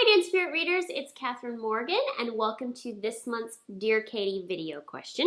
Dance Spirit Readers, it's Kathryn Morgan, and welcome to this month's Dear Katie video question.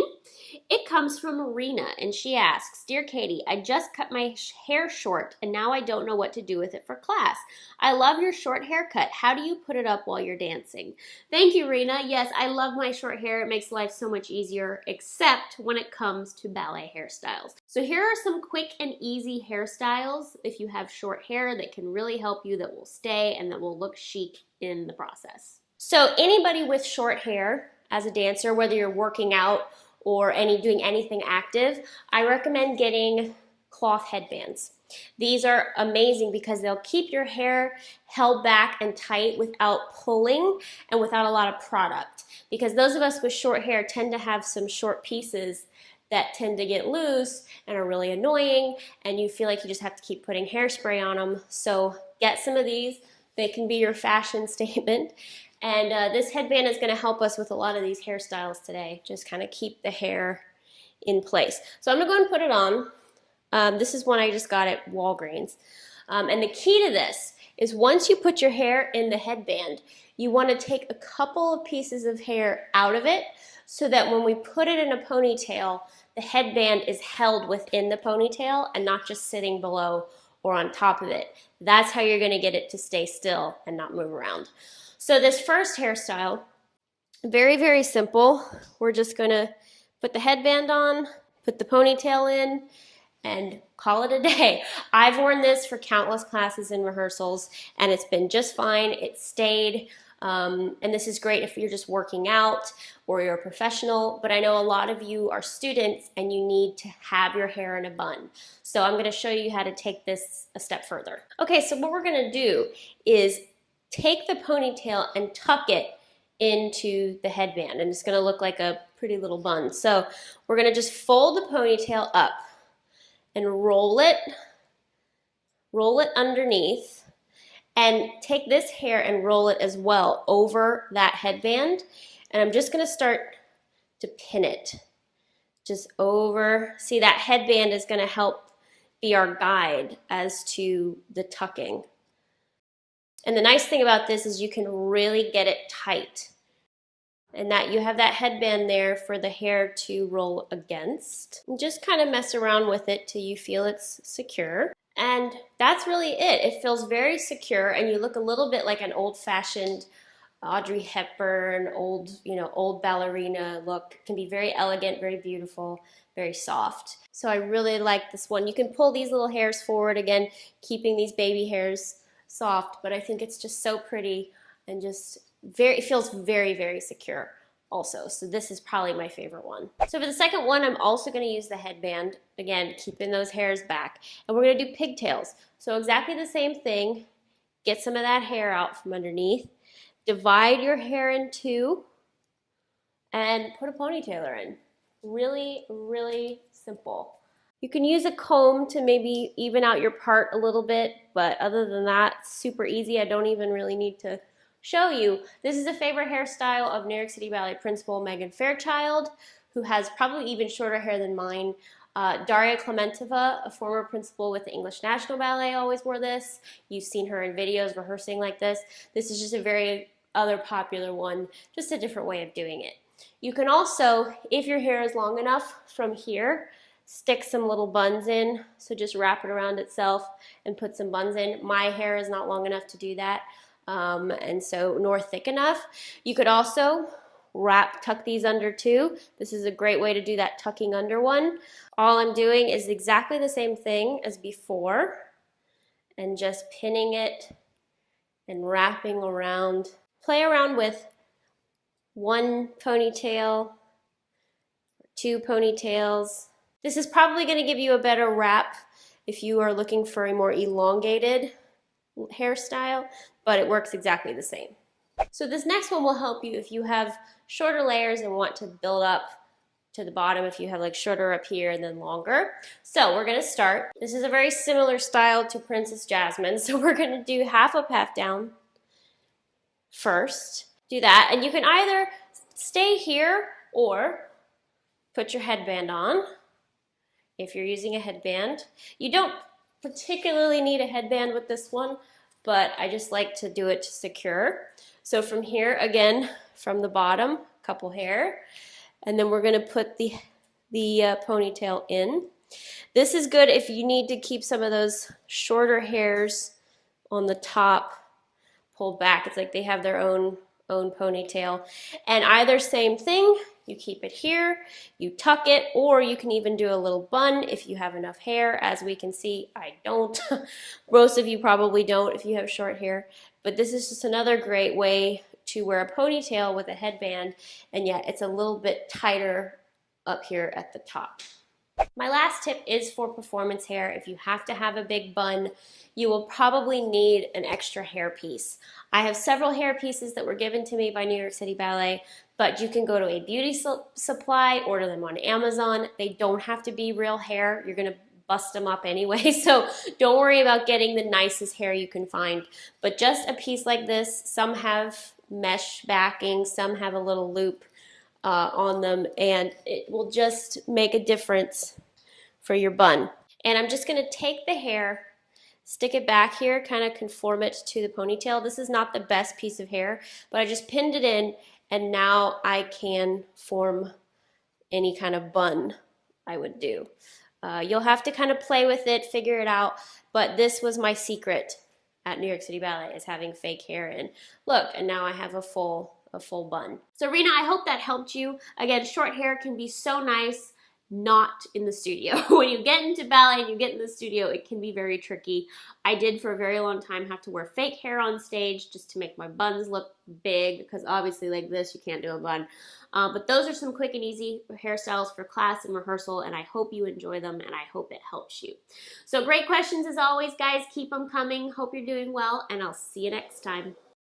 It comes from Rena, and she asks, Dear Katie, I just cut my hair short, and now I don't know what to do with it for class. I love your short haircut. How do you put it up while you're dancing? Thank you, Rena. Yes, I love my short hair. It makes life so much easier, except when it comes to ballet hairstyles. So here are some quick and easy hairstyles if you have short hair that can really help you, that will stay, and that will look chic in the process. So anybody with short hair as a dancer, whether you're working out or doing anything active, I recommend getting cloth headbands. These are amazing because they'll keep your hair held back and tight without pulling and without a lot of product. Because those of us with short hair tend to have some short pieces that tend to get loose and are really annoying, and you feel like you just have to keep putting hairspray on them. So get some of these. They can be your fashion statement. And this headband is going to help us with a lot of these hairstyles today. Just kind of keep the hair in place. So I'm going to go and put it on. This is one I just got at Walgreens. And the key to this is once you put your hair in the headband, you want to take a couple of pieces of hair out of it so that when we put it in a ponytail, the headband is held within the ponytail and not just sitting below or on top of it. That's how you're going to get it to stay still and not move around. So this first hairstyle, very, very simple. We're just going to put the headband on, put the ponytail in, and call it a day. I've worn this for countless classes and rehearsals, and it's been just fine. It stayed. And this is great if you're just working out or you're a professional, but I know a lot of you are students and you need to have your hair in a bun. So I'm going to show you how to take this a step further. Okay, so what we're going to do is take the ponytail and tuck it into the headband, and it's going to look like a pretty little bun. So we're going to just fold the ponytail up and roll it underneath. And take this hair and roll it as well over that headband. And I'm just going to start to pin it just over. See, that headband is going to help be our guide as to the tucking. And the nice thing about this is you can really get it tight. And that you have that headband there for the hair to roll against. And just kind of mess around with it till you feel it's secure. And that's really it. It feels very secure, and you look a little bit like an old-fashioned Audrey Hepburn, old ballerina look. It can be very elegant, very beautiful, very soft. So I really like this one. You can pull these little hairs forward again, keeping these baby hairs soft, but I think it's just so pretty and just it feels very, very secure also. So this is probably my favorite one. So for the second one, I'm also going to use the headband, again, keeping those hairs back. And we're going to do pigtails. So exactly the same thing. Get some of that hair out from underneath. Divide your hair in two and put a ponytailer in. Really, really simple. You can use a comb to maybe even out your part a little bit, but other than that, super easy. I don't even really need to show you. This is a favorite hairstyle of New York City Ballet principal Megan Fairchild, who has probably even shorter hair than mine. Daria Klementova, a former principal with the English National Ballet, always wore this. You've seen her in videos rehearsing like this. This is just a very other popular one, just a different way of doing it. You can also, if your hair is long enough from here, stick some little buns in. So just wrap it around itself and put some buns in. My hair is not long enough to do that. And so nor thick enough. You could also tuck these under too. This is a great way to do that tucking under one. All I'm doing is exactly the same thing as before and just pinning it and wrapping around. Play around with one ponytail, two ponytails. This is probably going to give you a better wrap if you are looking for a more elongated hairstyle, but it works exactly the same. So this next one will help you if you have shorter layers and want to build up to the bottom, if you have like shorter up here and then longer. So we're going to start. This is a very similar style to Princess Jasmine, so we're going to do half up, half down first. Do that, and you can either stay here or put your headband on if you're using a headband. You don't particularly need a headband with this one, but I just like to do it to secure. So from here, again, from the bottom, a couple hair, and then we're gonna put the ponytail in. This is good if you need to keep some of those shorter hairs on the top pulled back. It's like they have their own ponytail. And either same thing, you keep it here, you tuck it, or you can even do a little bun if you have enough hair. As we can see, I don't. Most of you probably don't if you have short hair. But this is just another great way to wear a ponytail with a headband, and yet it's a little bit tighter up here at the top. My last tip is for performance hair. If you have to have a big bun, you will probably need an extra hair piece. I have several hair pieces that were given to me by New York City Ballet, but you can go to a beauty supply, order them on Amazon. They don't have to be real hair. You're gonna bust them up anyway, so don't worry about getting the nicest hair you can find. But just a piece like this, some have mesh backing, some have a little loop on them, and it will just make a difference for your bun. And I'm just gonna take the hair, stick it back here, kind of conform it to the ponytail. This is not the best piece of hair, but I just pinned it in, and now I can form any kind of bun I would do. You'll have to kind of play with it, figure it out, but this was my secret at New York City Ballet, is having fake hair. And look, and now I have a full bun. So Rena, I hope that helped you. Again, short hair can be so nice, not in the studio. When you get into ballet and you get in the studio, it can be very tricky. I did for a very long time have to wear fake hair on stage just to make my buns look big, because obviously like this, you can't do a bun. But those are some quick and easy hairstyles for class and rehearsal, and I hope you enjoy them, and I hope it helps you. So great questions as always, guys. Keep them coming. Hope you're doing well, and I'll see you next time.